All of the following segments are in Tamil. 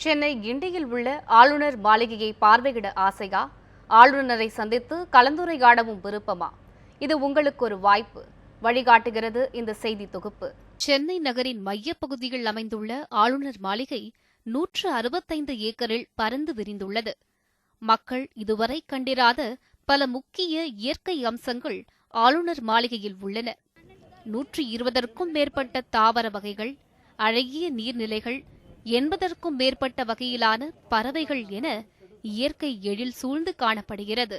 சென்னை கிண்டியில் உள்ள ஆளுநர் மாளிகையை பார்வையிட ஆசையா? ஆளுநரை சந்தித்து கலந்துரையாடவும் விருப்பமா? இது உங்களுக்கு ஒரு வாய்ப்பு. வழிகாட்டுகிறது இந்த செய்தி தொகுப்பு. சென்னை நகரின் மையப்பகுதியில் அமைந்துள்ள ஆளுநர் மாளிகை 165 ஏக்கரில் பரந்து விரிந்துள்ளது. மக்கள் இதுவரை கண்டிராத பல முக்கிய இயற்கை அம்சங்கள் ஆளுநர் மாளிகையில் உள்ளன. 120க்கும் மேற்பட்ட தாவர வகைகள், அழகிய நீர்நிலைகள், 80க்கும் மேற்பட்ட வகையிலான பறவைகள் என இயற்கை எழில் சூழ்ந்து காணப்படுகிறது.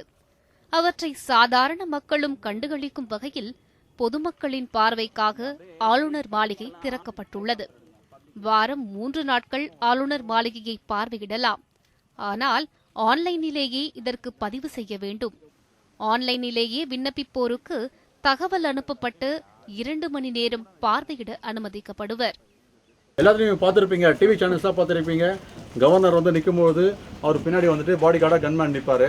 அவற்றை சாதாரண மக்களும் கண்டுகளிக்கும் வகையில் பொதுமக்களின் பார்வைக்காக ஆளுநர் மாளிகை திறக்கப்பட்டுள்ளது. வாரம் 3 நாட்கள் ஆளுநர் மாளிகையை பார்வையிடலாம். ஆனால் ஆன்லைனிலேயே இதற்கு பதிவு செய்ய வேண்டும். ஆன்லைனிலேயே விண்ணப்பிப்போருக்கு தகவல் அனுப்பப்பட்டு 2 மணி நேரம் பார்வையிட அனுமதிக்கப்படுவர். எல்லாத்தையும் பார்த்துருப்பீங்க, டிவி சேனல்ஸாக பார்த்துருப்பீங்க. கவர்னர் வந்து நிற்கும்போது அவர் பின்னாடி வந்துட்டு பாடி கார்டாக கன்மேன் நிற்பார்.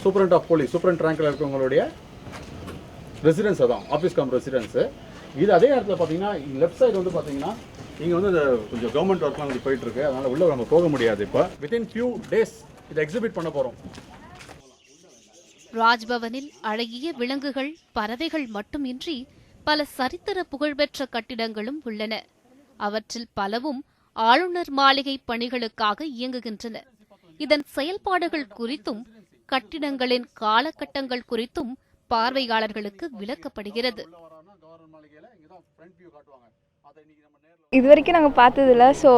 சூப்பரண்ட் ஆஃப் போலீஸ், சூப்பரண்ட் ரேங்கில் இருக்கவங்களுடைய ரெசிடென்ஸ், அதான் ஆஃபீஸ் கம் ரெசிடென்ஸு. இது அதே இடத்துல பார்த்தீங்கன்னா லெஃப்ட் சைடு வந்து பார்த்தீங்கன்னா இங்கே வந்து கொஞ்சம் கவர்மெண்ட் ஒர்க்லாம் கொஞ்சம் போயிட்டுருக்கு. அதனால் உள்ளே நம்ம போக முடியாது. இப்போ வித்தின் ஃபியூ டேஸ் இதை எக்ஸிபிட் பண்ண போகிறோம். ராஜ்பவனில் அழகிய விலங்குகள், பறவைகள் மட்டுமின்றி பல சரித்திர புகழ்பெற்ற கட்டிடங்களும் உள்ளன. அவற்றில் பலவும் ஆளுநர் மாளிகை பணிகளுக்காக இயங்குகின்றன. இதன் செயல்பாடுகள் குறித்தும் கட்டிடங்களின் காலகட்டங்கள் குறித்தும் பார்வையாளர்களுக்கு விளக்கப்படுகிறது. இது வரைக்கும் நாங்கள் பார்த்ததில்ல. ஸோ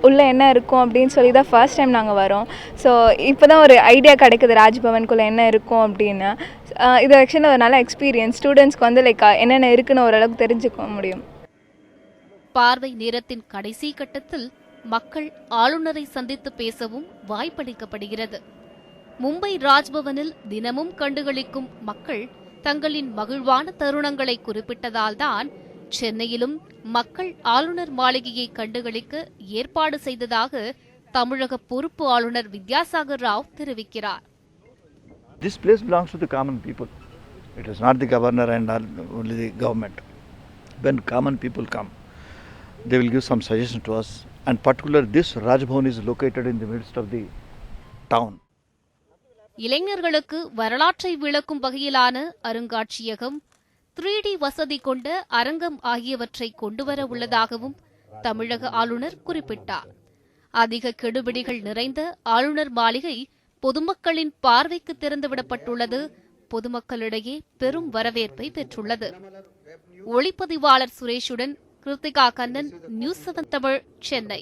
உள்ளே என்ன இருக்கும் அப்படின்னு சொல்லி தான் ஃபர்ஸ்ட் டைம் நாங்கள் வரோம். ஸோ இப்போ தான் ஒரு ஐடியா கிடைக்குது ராஜ்பவனுக்குள்ளே என்ன இருக்கும் அப்படின்னு. இது ஆக்சுவலாக ஒரு நல்ல எக்ஸ்பீரியன்ஸ். ஸ்டூடெண்ட்ஸ்க்கு வந்து என்னென்ன இருக்குன்னு ஓரளவுக்கு தெரிஞ்சுக்க முடியும். பார்வை நேரத்தின் கடைசி கட்டத்தில் மக்கள் ஆளுநரை சந்தித்து பேசவும் வாய்ப்பளிக்கப்படுகிறது. மும்பை ராஜ்பவனில் தினமும் கண்டுகளிக்கும் மக்கள் தங்களின் மகிழ்வான தருணங்களை குறிப்பிட்டதால்தான் சென்னையிலும் மக்கள் ஆளுநர் மாளிகையை கண்டுகளிக்க ஏற்பாடு செய்ததாக தமிழக பொறுப்பு ஆளுநர் வித்யாசாகர் ராவ் தெரிவிக்கிறார். This place belongs to the common people. It is not the governor and only the government. When common people come, they will give some suggestion to us, and particularly this Rajbhavan is located in the midst of the town. இளைஞர்களுக்கு வரலாற்றை விளக்கும் வகையிலான அருங்காட்சியகம், 3D வசதி கொண்ட அரங்கம் ஆகியவற்றை கொண்டுவர உள்ளதாகவும் தமிழக ஆளுநர் குறிப்பிட்டார். அதிக கெடுபிடிகள் நிறைந்த ஆளுநர் மாளிகை பொதுமக்களின் பார்வைக்கு திறந்துவிடப்பட்டுள்ளது. பொதுமக்களிடையே பெரும் வரவேற்பை பெற்றுள்ளது. ஒளிப்பதிவாளர் சுரேஷுடன் கிருத்திகா கண்ணன், நியூஸ் 7 தமிழ், சென்னை.